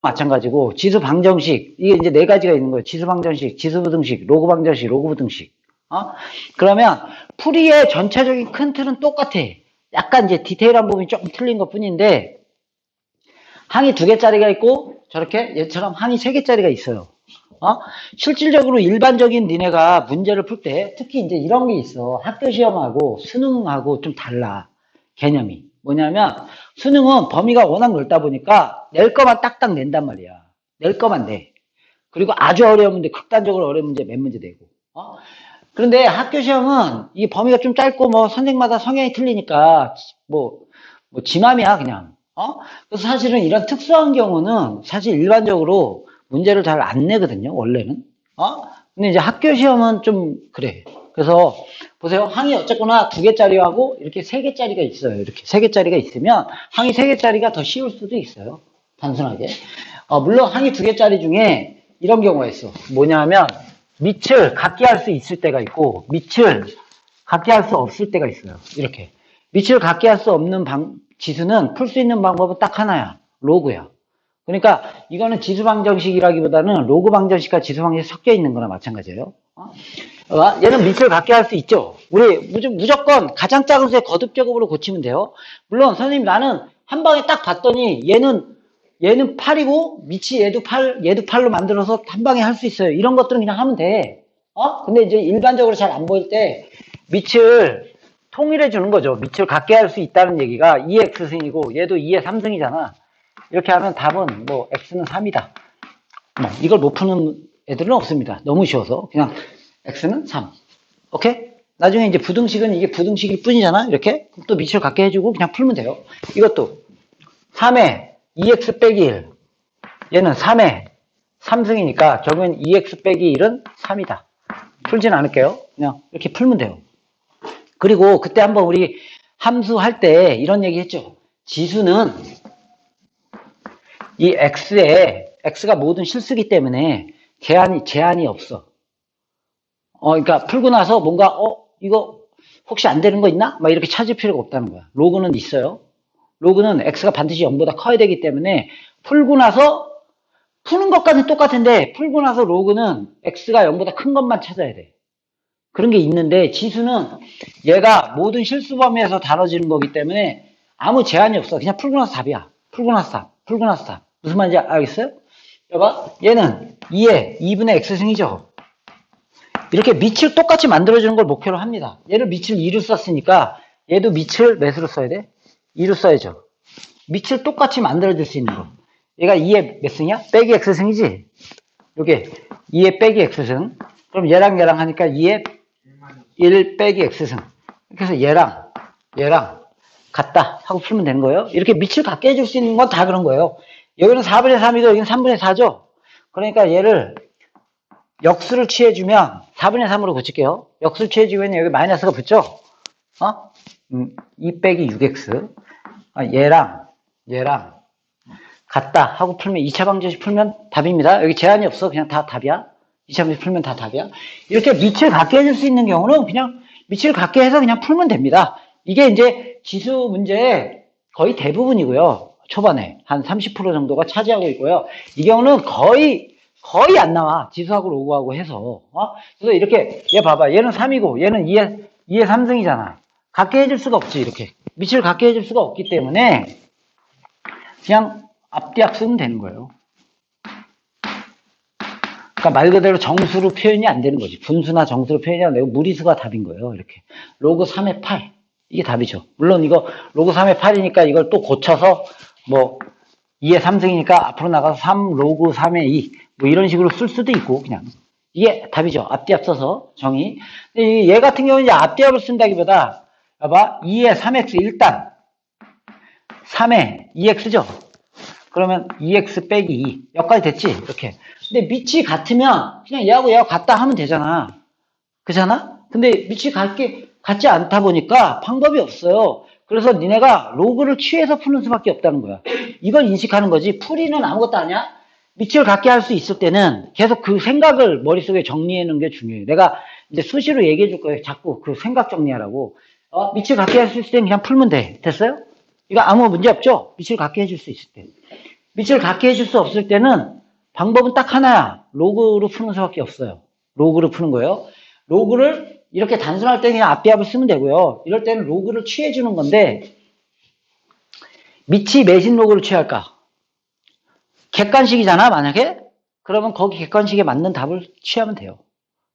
마찬가지고 지수 방정식 이게 이제 네 가지가 있는 거예요. 지수 방정식, 지수 부등식, 로그 방정식, 로그 부등식. 그러면 풀이의 전체적인 큰 틀은 똑같아. 약간 이제 디테일한 부분이 조금 틀린 것 뿐인데 항이 2개짜리가 있고 저렇게 얘처럼 항이 3개짜리가 있어요. 실질적으로 일반적인 니네가 문제를 풀 때 특히 이제 이런 게 있어. 학교 시험하고 수능하고 좀 달라. 개념이. 뭐냐면 수능은 범위가 워낙 넓다 보니까 낼 거만 딱딱 낸단 말이야. 낼 거만 내. 그리고 아주 어려운 문제, 극단적으로 어려운 문제 몇 문제 내고. 그런데 학교 시험은 이 범위가 좀 짧고 뭐 선생마다 성향이 틀리니까 지 맘이야 그냥. 그래서 사실은 이런 특수한 경우는 사실 일반적으로 문제를 잘 안 내거든요, 원래는. 근데 이제 학교 시험은 좀 그래. 그래서 보세요. 항이 어쨌거나 2개짜리하고 이렇게 3개짜리가 있어요. 이렇게 3개짜리가 있으면 항이 3개짜리가 더 쉬울 수도 있어요. 단순하게. 물론 항이 2개짜리 중에 이런 경우가 있어. 뭐냐면 밑을 같게 할 수 있을 때가 있고 밑을 같게 할 수 없을 때가 있어요. 이렇게. 밑을 같게 할 수 없는 지수는 풀 수 있는 방법은 딱 하나야. 로그야. 그러니까 이거는 지수 방정식이라기보다는 로그 방정식과 지수 방정식이 섞여 있는 거나 마찬가지예요. 얘는 밑을 같게 할 수 있죠. 우리 무조건 가장 작은 수의 거듭제곱으로 고치면 돼요. 물론 선생님 나는 한 방에 딱 봤더니 얘는 8이고 밑이 얘도 8로 만들어서 한 방에 할 수 있어요. 이런 것들은 그냥 하면 돼. 근데 이제 일반적으로 잘 안 보일 때 밑을 통일해 주는 거죠. 밑을 같게 할 수 있다는 얘기가 2x승이고 얘도 2의 3승이잖아. 이렇게 하면 답은 뭐 x는 3이다. 이걸 못 푸는 애들은 없습니다. 너무 쉬워서 그냥 x는 3. 오케이? 나중에 이제 부등식은 이게 부등식일 뿐이잖아. 이렇게 또 밑을 같게 해주고 그냥 풀면 돼요. 이것도 3에 2x 빼기 1. 얘는 3에 3승이니까 적은 2x 빼기 1은 3이다. 풀진 않을게요. 그냥 이렇게 풀면 돼요. 그리고 그때 한번 우리 함수 할 때 이런 얘기 했죠. 지수는 이 x가 모든 실수기 때문에 제한이 없어. 그러니까 풀고 나서 뭔가 이거 혹시 안 되는 거 있나? 막 이렇게 찾을 필요가 없다는 거야. 로그는 있어요. 로그는 x가 반드시 0보다 커야 되기 때문에 풀고 나서 푸는 것까지는 똑같은데 풀고 나서 로그는 x가 0보다 큰 것만 찾아야 돼. 그런 게 있는데 지수는 얘가 모든 실수 범위에서 다뤄지는 거기 때문에 아무 제한이 없어. 그냥 풀고 나서 답이야. 풀고 나서 답. 풀고 나서 답. 무슨 말인지 알겠어요? 봐봐. 얘는 2분의 x승이죠. 이렇게 밑을 똑같이 만들어주는 걸 목표로 합니다. 얘를 밑을 2로 썼으니까 얘도 밑을 몇으로 써야 돼? 2로 써야죠. 밑을 똑같이 만들어줄 수 있는 거. 얘가 2의 몇 승이야? 빼기 x승이지? 요게 2의 빼기 x승. 그럼 얘랑 하니까 2의 1 빼기 x승. 그래서 얘랑 같다 하고 풀면 되는 거예요. 이렇게 밑을 같게 해줄 수 있는 건 다 그런 거예요. 여기는 4분의 3이고 여기는 3분의 4죠. 그러니까 얘를 역수를 취해주면 4분의 3으로 고칠게요. 역수를 취해주면 여기 마이너스가 붙죠. 2 빼기 6x. 얘랑 같다 하고 풀면 2차 방정식 풀면 답입니다. 여기 제한이 없어. 그냥 다 답이야. 2차 방정식 풀면 다 답이야. 이렇게 밑을 같게 해줄 수 있는 경우는 그냥 밑을 같게 해서 그냥 풀면 됩니다. 이게 이제 지수 문제의 거의 대부분이고요. 초반에 한 30% 정도가 차지하고 있고요. 이 경우는 거의 안 나와. 지수하고 로그하고 해서. 그래서 이렇게 얘 봐봐. 얘는 3이고 얘는 2의 3승이잖아. 같게 해줄 수가 없지. 이렇게 밑을 같게 해줄 수가 없기 때문에 그냥 앞뒤 쓰면 되는 거예요. 그러니까 말 그대로 정수로 표현이 안 되는 거지. 분수나 정수로 표현이 안 되고 무리수가 답인 거예요. 이렇게 로그 3의 8 이게 답이죠. 물론 이거 로그 3의 8이니까 이걸 또 고쳐서 뭐 2의 3승이니까 앞으로 나가서 3 로그 3의 2 뭐 이런 식으로 쓸 수도 있고 그냥 이게 답이죠. 앞뒤 써서 정의. 근데 얘 같은 경우는 이제 앞뒤 합을 쓴다기보다 봐봐 2의 3x 일단 3의 2x죠. 그러면 2x 빼기 2 여기까지 됐지 이렇게. 근데 밑이 같으면 그냥 얘하고 같다 하면 되잖아. 그잖아? 근데 밑이 같지 않다 보니까 방법이 없어요. 그래서 니네가 로그를 취해서 푸는 수밖에 없다는 거야. 이걸 인식하는 거지. 풀이는 아무것도 아니야. 밑을 같게 할 수 있을 때는 계속 그 생각을 머릿속에 정리해 놓는 게 중요해요. 내가 이제 수시로 얘기해 줄 거예요. 자꾸 그 생각 정리하라고. 밑을 같게 할 수 있을 때는 그냥 풀면 돼. 됐어요? 이거 아무 문제 없죠? 밑을 같게 해줄 수 있을 때. 밑을 갖게 해줄 수 없을 때는 방법은 딱 하나야. 로그로 푸는 수밖에 없어요. 로그로 푸는 거예요. 로그를 이렇게 단순할 때는 그냥 앞비합을 쓰면 되고요. 이럴 때는 로그를 취해주는 건데 밑이 매진 로그를 취할까? 객관식이잖아, 만약에? 그러면 거기 객관식에 맞는 답을 취하면 돼요.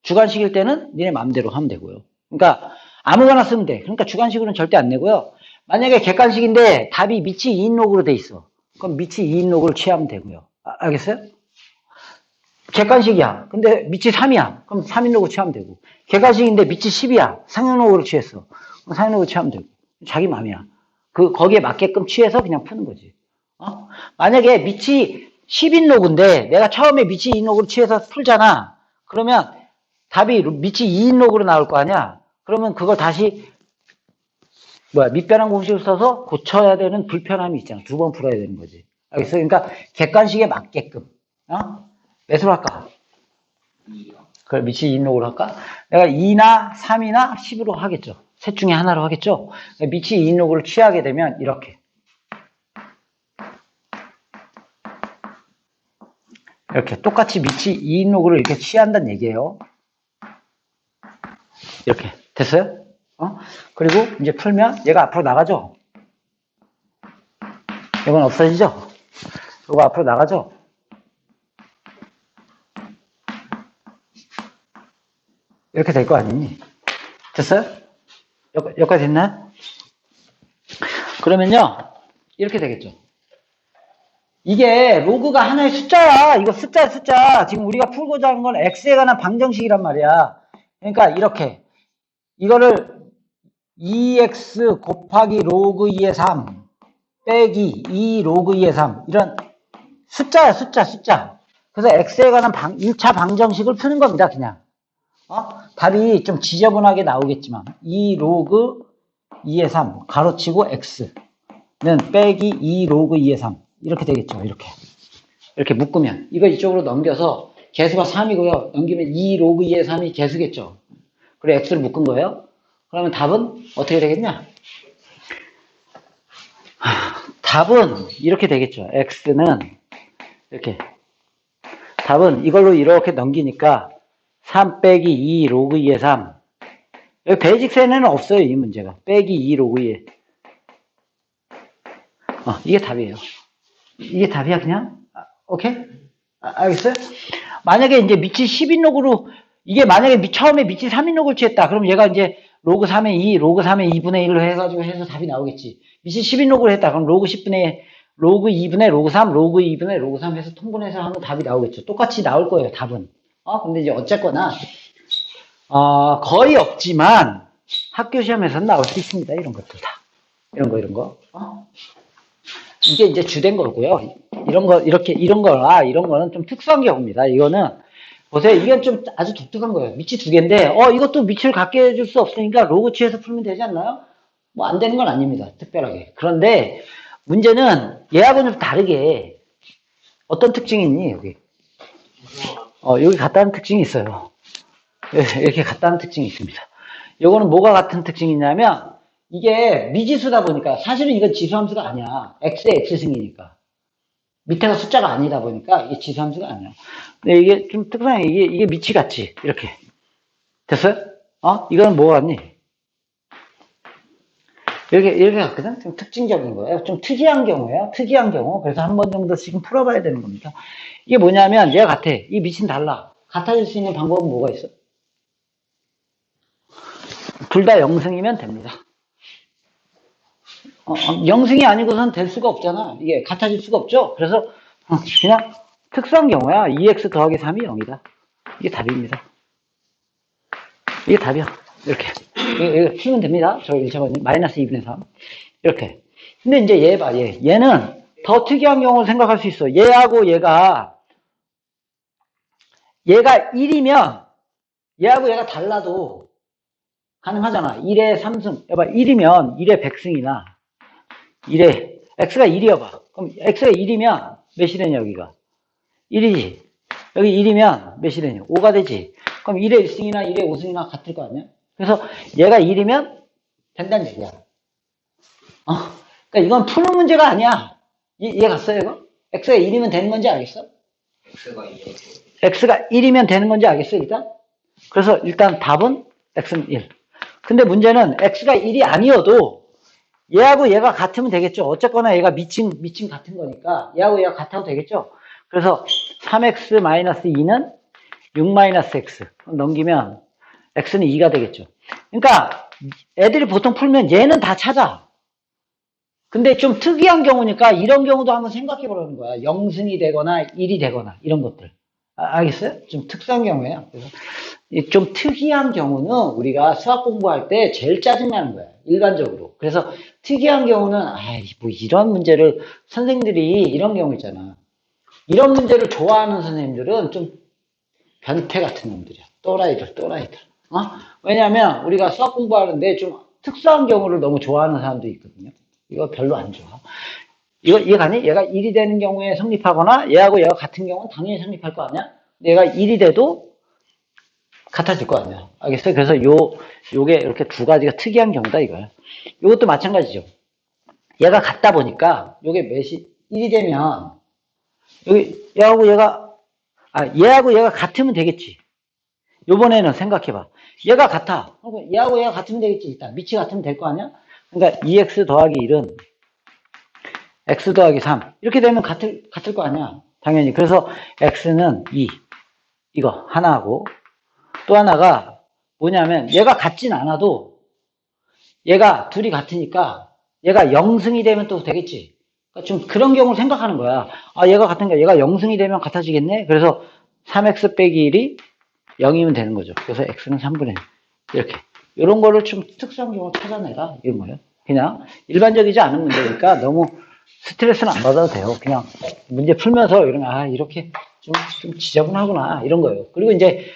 주관식일 때는 니네 마음대로 하면 되고요. 그러니까 아무거나 쓰면 돼. 그러니까 주관식으로는 절대 안 내고요. 만약에 객관식인데 답이 밑이 2인 로그로 돼 있어. 그럼 밑이 2인 로그를 취하면 되고요. 알겠어요? 객관식이야. 근데 밑이 3이야. 그럼 3인 로그 취하면 되고. 객관식인데 밑이 10이야. 상형 로그를 취했어. 그럼 상형 로그 취하면 되고. 자기 마음이야. 거기에 맞게끔 취해서 그냥 푸는 거지. 만약에 밑이 10인 로그인데 내가 처음에 밑이 2인 로그를 취해서 풀잖아. 그러면 답이 밑이 2인 로그로 나올 거 아니야. 그러면 그걸 다시 밑변환 공식을 써서 고쳐야 되는 불편함이 있잖아. 두 번 풀어야 되는 거지. 알겠어? 그러니까 객관식에 맞게끔. 몇으로 할까? 그걸 밑이 2인 로그로 할까? 내가 2나 3이나 10으로 하겠죠. 셋 중에 하나로 하겠죠. 밑이 2인 로그를 취하게 되면 이렇게. 이렇게 똑같이 밑이 2인 로그를 이렇게 취한다는 얘기예요. 이렇게 됐어요? 그리고 이제 풀면 얘가 앞으로 나가죠. 이건 없어지죠. 이거 앞으로 나가죠. 이렇게 될 거 아니니? 됐어요? 여기까지 됐나요? 그러면요 이렇게 되겠죠. 이게 로그가 하나의 숫자야. 이거 숫자. 지금 우리가 풀고자 하는 건 x에 관한 방정식이란 말이야. 그러니까 이렇게 이거를 2x 곱하기 로그 2의 3 빼기 2 로그 2의 3 이런 숫자야. 숫자. 그래서 x에 관한 1차 방정식을 푸는 겁니다. 그냥 답이 좀 지저분하게 나오겠지만 2 로그 2의 3 가로치고 x는 빼기 2 로그 2의 3 이렇게 되겠죠. 이렇게 묶으면 이거 이쪽으로 넘겨서 개수가 3이고요. 넘기면 2 로그 2의 3이 개수겠죠. 그리고 x를 묶은 거예요. 그러면 답은 어떻게 되겠냐? 답은 이렇게 되겠죠. x는 이렇게 답은 이걸로 이렇게 넘기니까 3 빼기 2 로그 2의 3 여기 베이직세는 없어요. 이 문제가 빼기 2 로그 2의 이게 답이에요. 이게 답이야 그냥? 오케이? 알겠어요? 만약에 이제 밑이 10인 로그로 이게 만약에 처음에 밑이 3인 로그를 취했다. 그럼 얘가 이제 로그 3의 2, 로그 3의 2분의 1로 해가지고 해서 답이 나오겠지. 밑이 10인 로그를 했다. 그럼 로그 10분의 로그 2분의 로그 3, 로그 2분의 로그 3 해서 통분해서 하면 답이 나오겠죠. 똑같이 나올 거예요. 답은. 근데 이제 어쨌거나 거의 없지만 학교 시험에서는 나올 수 있습니다. 이런 것들 다. 이런 거. 이게 이제 주된 거고요. 이런 거는 좀 특수한 경우입니다. 이거는 보세요. 이건 좀 아주 독특한 거예요. 밑이 두 개인데, 이것도 밑을 갖게 해줄 수 없으니까 로그 취해서 풀면 되지 않나요? 뭐 안 되는 건 아닙니다. 특별하게. 그런데 문제는 얘하고는 좀 다르게 어떤 특징이 있니? 여기. 여기 같다는 특징이 있어요. 이렇게 같다는 특징이 있습니다. 요거는 뭐가 같은 특징이 있냐면 이게 미지수다 보니까 사실은 이건 지수함수가 아니야. x의 x승이니까. 밑에가 숫자가 아니다 보니까 이게 지수함수가 아니야. 근데 이게 좀 특성이 이게 밑이 같지. 이렇게. 됐어요? 이거는 뭐 같니? 이렇게 같거든? 좀 특징적인 거예요. 좀 특이한 경우예요. 특이한 경우. 그래서 한 번 정도씩은 풀어봐야 되는 겁니다. 이게 뭐냐면 얘가 같아. 이 밑은 달라. 같아질 수 있는 방법은 뭐가 있어? 둘 다 0승이면 됩니다. 0승이 아니고선 될 수가 없잖아. 이게 같아질 수가 없죠. 그래서 그냥 특수한 경우야. 2x 더하기 3이 0이다. 이게 답입니다. 이게 답이야. 이렇게. 이거 풀면 됩니다. 저 1차번이 마이너스 2분의 3. 이렇게. 근데 이제 얘 봐. 얘는 더 특이한 경우를 생각할 수 있어. 얘하고 얘가 1이면 얘하고 얘가 달라도 가능하잖아. 1의 3승. 여봐, 1이면 1의 100승이나 1의 x가 1이어봐. 그럼 x가 1이면 몇이 되냐 여기가? 1이지. 여기 1이면 몇이 되냐? 5가 되지. 그럼 1의 1승이나 1의 5승이나 같을 거 아니야? 그래서 얘가 1이면 된다는 얘기야. 그러니까 이건 푸는 문제가 아니야. 이해 갔어요 이거? x가 1이면 되는 건지 알겠어? x가 2였고 x가 1이면 되는 건지 알겠어, 일단? 그래서 일단 답은 x는 1. 근데 문제는 x가 1이 아니어도 얘하고 얘가 같으면 되겠죠. 어쨌거나 얘가 미칭 같은 거니까 얘하고 얘가 같아도 되겠죠. 그래서 3x-2는 6-x. 넘기면 x는 2가 되겠죠. 그러니까 애들이 보통 풀면 얘는 다 찾아. 근데 좀 특이한 경우니까 이런 경우도 한번 생각해 보라는 거야. 0승이 되거나 1이 되거나 이런 것들. 알겠어요? 좀 특수한 경우예요. 그래서 좀 특이한 경우는 우리가 수학 공부할 때 제일 짜증나는 거야. 일반적으로. 그래서 특이한 경우는 뭐 이런 문제를 선생님들이 이런 경우 있잖아. 이런 문제를 좋아하는 선생님들은 좀 변태 같은 놈들이야. 또라이들. 왜냐하면 우리가 수학 공부하는데 좀 특수한 경우를 너무 좋아하는 사람도 있거든요. 이거 별로 안 좋아. 이거 이해가니? 얘가 1이 되는 경우에 성립하거나 얘하고 얘가 같은 경우는 당연히 성립할 거 아니야? 얘가 1이 돼도 같아질 거 아니야. 알겠어요? 그래서 요게 이렇게 두 가지가 특이한 경우다 이거야. 요것도 마찬가지죠. 얘가 같다 보니까 요게 몇이 1이 되면 여기 얘하고 얘가 같으면 되겠지. 요번에는 생각해봐. 얘가 같아. 얘하고 얘가 같으면 되겠지. 일단 밑이 같으면 될 거 아니야? 그러니까 2x 더하기 1은 x 더하기 3 이렇게 되면 같을 거 아니야. 당연히. 그래서 x는 2 이거 하나하고 또 하나가 뭐냐면 얘가 같진 않아도 얘가 둘이 같으니까 얘가 0승이 되면 또 되겠지. 그러니까 좀 그런 경우를 생각하는 거야. 얘가 같으니까 얘가 0승이 되면 같아지겠네. 그래서 3x 빼기 1이 0이면 되는 거죠. 그래서 x는 3분의 1 이렇게 이런 거를 좀 특수한 경우를 찾아내라 이런 거예요. 그냥 일반적이지 않은 문제니까 너무 스트레스는 안 받아도 돼요. 그냥 문제 풀면서 이렇게 좀 지저분하구나 이런 거예요. 그리고 이제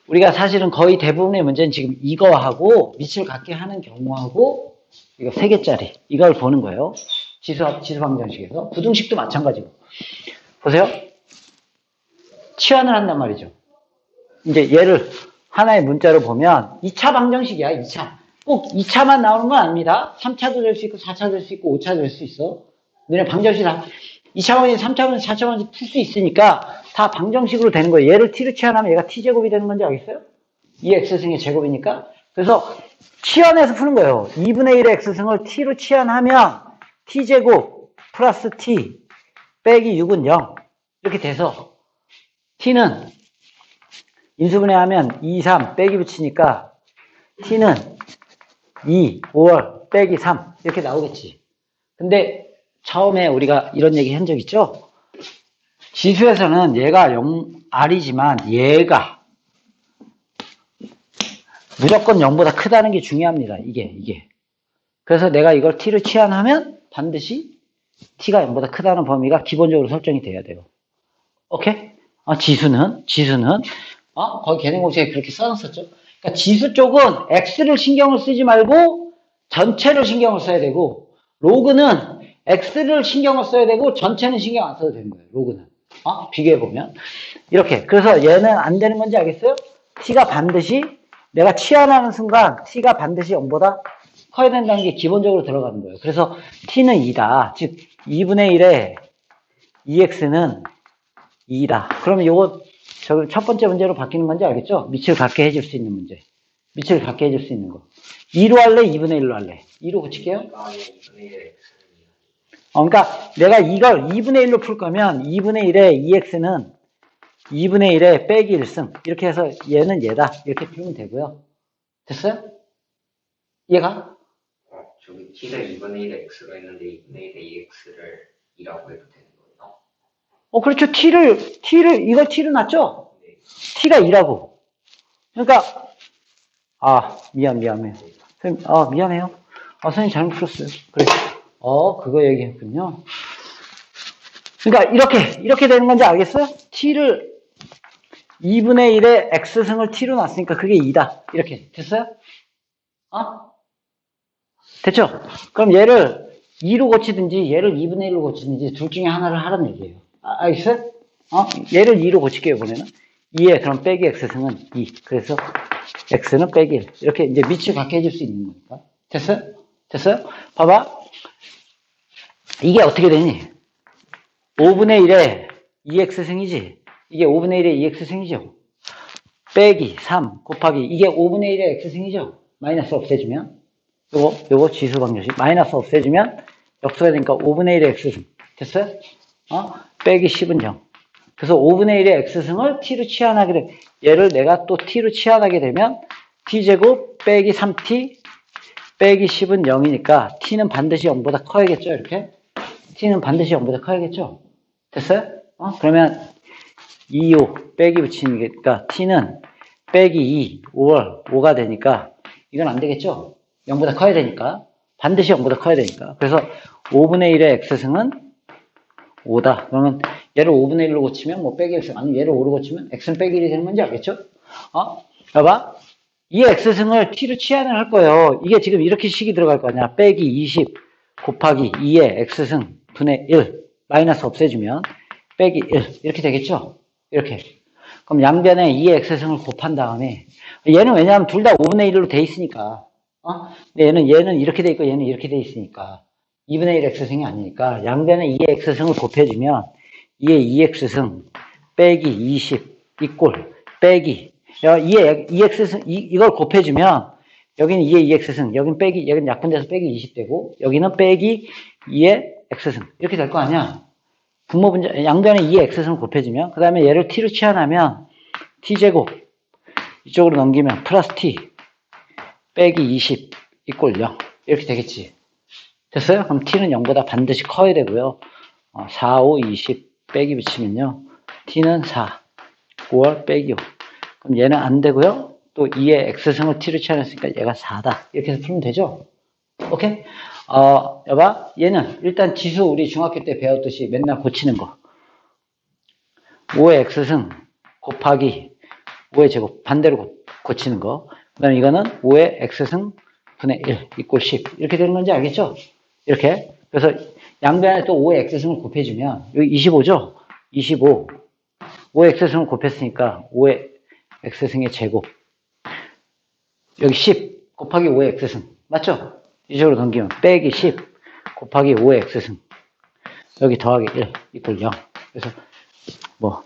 우리가 사실은 거의 대부분의 문제는 지금 이거하고 밑을 갖게 하는 경우하고 이거 3개짜리 이걸 보는 거예요. 지수방정식에서. 부등식도 마찬가지고. 보세요. 치환을 한단 말이죠. 이제 얘를 하나의 문자로 보면 2차 방정식이야. 2차. 꼭 2차만 나오는 건 아닙니다. 3차도 될 수 있고 4차 될 수 있고 5차 될 수 있어. 너네 방정식 다 2차 방정식, 3차 방정식, 4차 방정식 풀 수 있으니까 다 방정식으로 되는 거예요. 얘를 t로 치환하면 얘가 t제곱이 되는 건지 알겠어요? 2x승의 제곱이니까. 그래서 치환해서 푸는 거예요. 2분의 1의 x승을 t로 치환하면 t제곱 플러스 t 빼기 6은 0 이렇게 돼서 t는 인수분해하면 2, 3 빼기 붙이니까 t는 2, 5월 빼기 3 이렇게 나오겠지. 근데 처음에 우리가 이런 얘기 한 적 있죠? 지수에서는 얘가 R이지만 얘가 무조건 0보다 크다는 게 중요합니다. 이게. 그래서 내가 이걸 t로 치환하면 반드시 t가 0보다 크다는 범위가 기본적으로 설정이 돼야 돼요. 오케이? 지수는 거기 계산공식에 그렇게 써놨었죠. 그러니까 지수 쪽은 x를 신경을 쓰지 말고 전체를 신경을 써야 되고 로그는 x를 신경을 써야 되고 전체는 신경 안 써도 되는 거예요. 로그는. 비교해보면. 이렇게. 그래서 얘는 안 되는 건지 알겠어요? t가 반드시 내가 치환하는 순간 t가 반드시 0보다 커야 된다는 게 기본적으로 들어가는 거예요. 그래서 t는 2다. 즉 2분의 1에 2x는 2다. 그러면 요거 첫 번째 문제로 바뀌는 건지 알겠죠? 밑을 갖게 해줄 수 있는 문제. 밑을 갖게 해줄 수 있는 거. 2로 할래? 2분의 1로 할래? 2로 고칠게요. 그러니까 내가 이걸 2분의 1로 풀 거면 2분의 1에 2x는 2분의 1에 빼기 1승 이렇게 해서 얘는 얘다 이렇게 풀면 되고요. 됐어요? 이해가? 저기 t가 2분의 1에 x가 있는데 2분의 1에 2x를 2라고 해도 되는 거예요? 그렇죠. 이걸 t로 놨죠? 네. t가 2라고. 그러니까 미안해요. 선생님, 미안해요. 선생님 잘못 풀었어요. 그래. 그거 얘기했군요. 그러니까 이렇게 되는 건지 알겠어요? t를 2분의 1에 x승을 t로 놨으니까 그게 2다. 이렇게. 됐어요? 됐죠? 그럼 얘를 2로 고치든지 얘를 2분의 1로 고치든지 둘 중에 하나를 하라는 얘기예요. 알겠어요? 얘를 2로 고칠게요, 이번에는. 2에 그럼 빼기 x승은 2. 그래서 x는 빼기 1. 이렇게 이제 밑을 갖게 해줄 수 있는 거니까. 됐어요? 봐봐. 이게 어떻게 되니? 5분의 1의 2x승이지. 이게 5분의 1의 2x승이죠. 빼기 3 곱하기 이게 5분의 1의 x승이죠. 마이너스 없애주면 요거 지수 방정식 마이너스 없애주면 역수가 되니까 5분의 1의 x승 됐어요? 빼기 10은 0. 그래서 5분의 1의 x승을 t로 치환하게 돼. 얘를 내가 또 t로 치환하게 되면 t제곱 빼기 3t 빼기 10은 0이니까 t는 반드시 0보다 커야겠죠. 이렇게 t는 반드시 0보다 커야겠죠. 됐어요? 그러면 2, 5 빼기 붙이니까 t는 빼기 2, 5월 5가 되니까 이건 안 되겠죠? 0보다 커야 되니까 반드시 0보다 커야 되니까 그래서 5분의 1의 x승은 5다. 그러면 얘를 5분의 1로 고치면 뭐 빼기 x 아니면 얘를 5로 고치면 x는 빼기 1이 되는 건지 알겠죠? 봐봐. 이 x승을 t로 치환을 할 거예요. 이게 지금 이렇게 식이 들어갈 거 아니야. 빼기 20 곱하기 2의 x승 분의 1 마이너스 없애주면 빼기 1 이렇게 되겠죠? 이렇게. 그럼 양변에 2의 x승을 곱한 다음에 얘는 왜냐하면 둘 다 5분의 1로 돼 있으니까 근데 얘는 이렇게 돼 있고 얘는 이렇게 돼 있으니까 2분의 1 x승이 아니니까 양변에 2의 x승을 곱해주면 2의 2x승 빼기 20 이꼴 빼기 2의 2x승 이걸 곱해주면 여기는 2의 2x승 여기는 빼기 여기는 약분돼서 빼기 20 되고 여기는 빼기 2의 x승 이렇게 될 거 아니야. 분모분자 양변에 2의 x승을 곱해주면 그 다음에 얘를 t로 치환하면 t제곱 이쪽으로 넘기면 플러스 t 빼기 20 이꼴 0 이렇게 되겠지. 됐어요? 그럼 t는 0보다 반드시 커야 되고요. 4, 5, 20 빼기 붙이면요. t는 4, 5월 빼기 5. 그럼 얘는 안 되고요. 또 2의 x승을 t로 치환했으니까 얘가 4다. 이렇게 해서 풀면 되죠? 오케이? 여봐. 얘는 일단 지수 우리 중학교 때 배웠듯이 맨날 고치는 거. 5의 x승 곱하기 5의 제곱 반대로 고치는 거. 그 다음에 이거는 5의 x승 분의 1 이꼴 10 이렇게 되는 건지 알겠죠? 이렇게. 그래서 양변에 또 5의 x승을 곱해주면 여기 25죠? 25 5의 x승을 곱했으니까 5의 x승의 제곱 여기 10 곱하기 5의 x승 맞죠? 이쪽으로 넘기면 빼기 10 곱하기 5의 x승 여기 더하기 1 이꼴 0 그래서 뭐